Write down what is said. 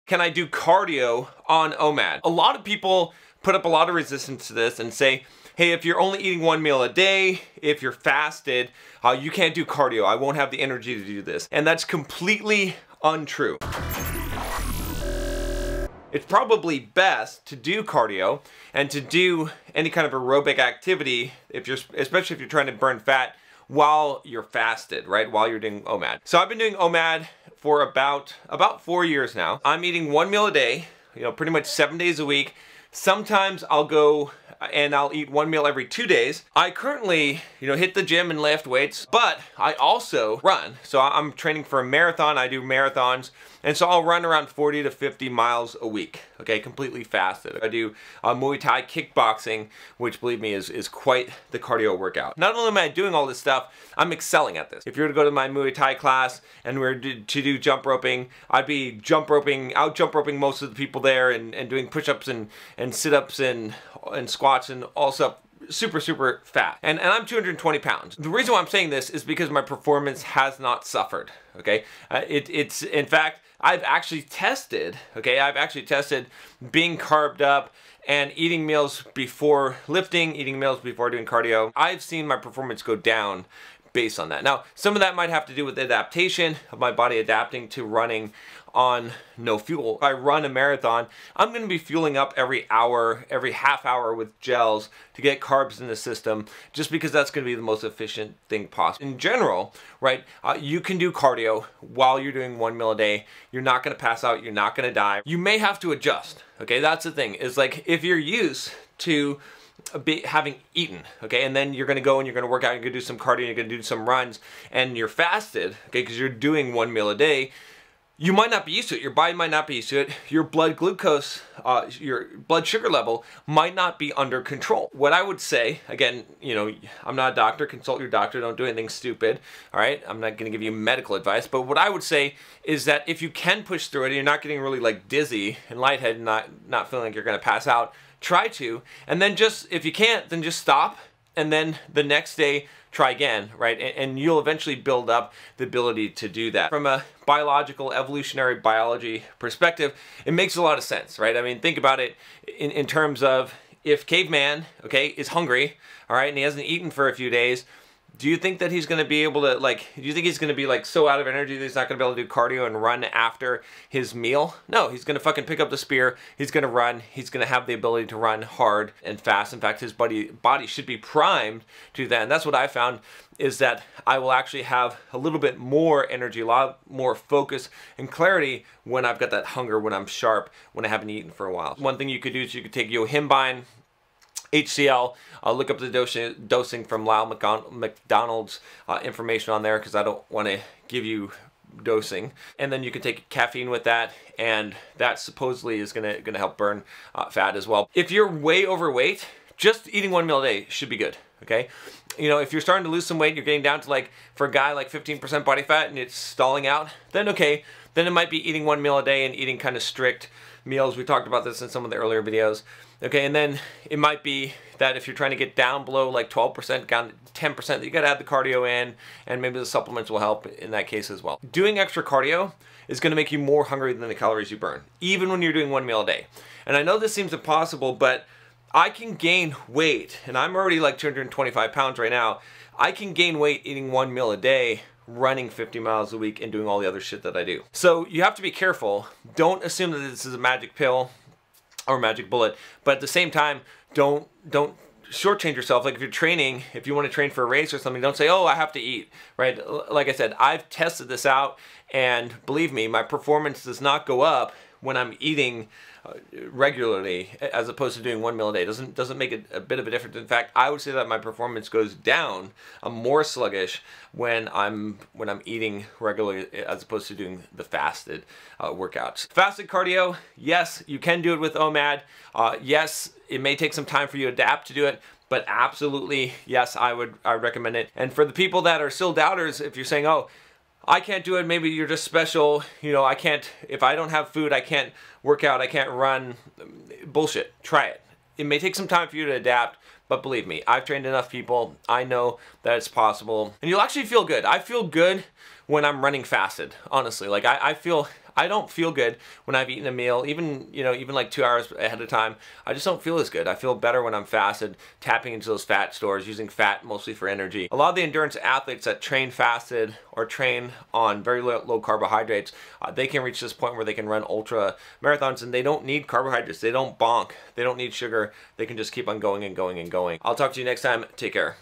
can I do cardio on OMAD? A lot of people put up a lot of resistance to this and say, hey, if you're only eating one meal a day, if you're fasted, you can't do cardio. I won't have the energy to do this. And that's completely untrue. It's probably best to do cardio and to do any kind of aerobic activity, especially if you're trying to burn fat while you're fasted, right? While you're doing OMAD. So I've been doing OMAD for about 4 years now. I'm eating one meal a day, pretty much 7 days a week. Sometimes I'll go and I'll eat one meal every 2 days. I currently, hit the gym and lift weights, but I also run. So I'm training for a marathon. I do marathons. And so I'll run around 40 to 50 miles a week, okay, completely fasted. I do Muay Thai kickboxing, which believe me is quite the cardio workout. Not only am I doing all this stuff, I'm excelling at this. If you were to go to my Muay Thai class and we were to do jump roping, I'd be out jump roping most of the people there and doing push-ups and sit-ups and squats and all stuff. Super fat. And I'm 220 pounds. The reason why I'm saying this is because my performance has not suffered, okay? It's in fact, I've actually tested being carved up and eating meals before lifting, eating meals before doing cardio. I've seen my performance go down based on that. Now, some of that might have to do with adaptation of my body adapting to running on no fuel. If I run a marathon, I'm going to be fueling up every hour, every half hour with gels to get carbs in the system, just because that's going to be the most efficient thing possible. In general, right, you can do cardio while you're doing one meal a day. You're not going to pass out. You're not going to die. You may have to adjust. Okay, that's the thing. Is like if you're used to having eaten, okay, and then you're going to go and you're going to work out, you're going to do some cardio, you're going to do some runs, and you're fasted, okay, because you're doing one meal a day, you might not be used to it. Your body might not be used to it. Your blood glucose, your blood sugar level might not be under control. What I would say, again, I'm not a doctor, consult your doctor, don't do anything stupid, all right? I'm not gonna give you medical advice, but what I would say is that if you can push through it and you're not getting really like dizzy and lightheaded, not feeling like you're gonna pass out, try to, and then just, if you can't, then just stop, and then the next day, try again, right? And you'll eventually build up the ability to do that. From a biological, evolutionary biology perspective, it makes a lot of sense, right? I mean, think about it in terms of if caveman, okay, is hungry, all right, and he hasn't eaten for a few days, do you think that he's going to be able to, do you think he's going to be so out of energy that he's not going to be able to do cardio and run after his meal? No, he's going to fucking pick up the spear, he's going to run, he's going to have the ability to run hard and fast. In fact, his body should be primed to that. And that's what I found, is that I will actually have a little bit more energy, a lot more focus and clarity when I've got that hunger, when I'm sharp, when I haven't eaten for a while. One thing you could do is you could take yohimbine, HCl, look up the dosing from Lyle McDonald's information on there, because I don't want to give you dosing. And then you can take caffeine with that, and that supposedly is gonna help burn fat as well. If you're way overweight, just eating one meal a day should be good, okay? If you're starting to lose some weight, you're getting down to for a guy 15% body fat and it's stalling out, then okay, then it might be eating one meal a day and eating kind of strict meals. We talked about this in some of the earlier videos. Okay, and then it might be that if you're trying to get down below 12%, down to 10%, you gotta add the cardio in, and maybe the supplements will help in that case as well. Doing extra cardio is gonna make you more hungry than the calories you burn, even when you're doing one meal a day. And I know this seems impossible, but I can gain weight, and I'm already 225 pounds right now. I can gain weight eating one meal a day, running 50 miles a week, and doing all the other shit that I do. So you have to be careful. Don't assume that this is a magic pill or magic bullet, but at the same time, don't shortchange yourself. If you're training, if you want to train for a race or something, don't say, oh, I have to eat, right? Like I said, I've tested this out, and believe me, my performance does not go up when I'm eating regularly, as opposed to doing one meal a day. Doesn't make a bit of a difference. In fact, I would say that my performance goes down. I'm more sluggish when I'm eating regularly, as opposed to doing the fasted workouts. Fasted cardio, yes, you can do it with OMAD. Yes, it may take some time for you to adapt to do it, but absolutely, yes, I would recommend it. And for the people that are still doubters, if you're saying, oh, I can't do it, maybe you're just special, I can't, if I don't have food, I can't work out, I can't run, bullshit, try it. It may take some time for you to adapt, but believe me, I've trained enough people, I know that it's possible, and you'll actually feel good. I feel good when I'm running fasted, honestly. I I don't feel good when I've eaten a meal, even like 2 hours ahead of time. I just don't feel as good. I feel better when I'm fasted, tapping into those fat stores, using fat mostly for energy. A lot of the endurance athletes that train fasted or train on very low carbohydrates, they can reach this point where they can run ultra marathons and they don't need carbohydrates. They don't bonk. They don't need sugar. They can just keep on going and going and going. I'll talk to you next time. Take care.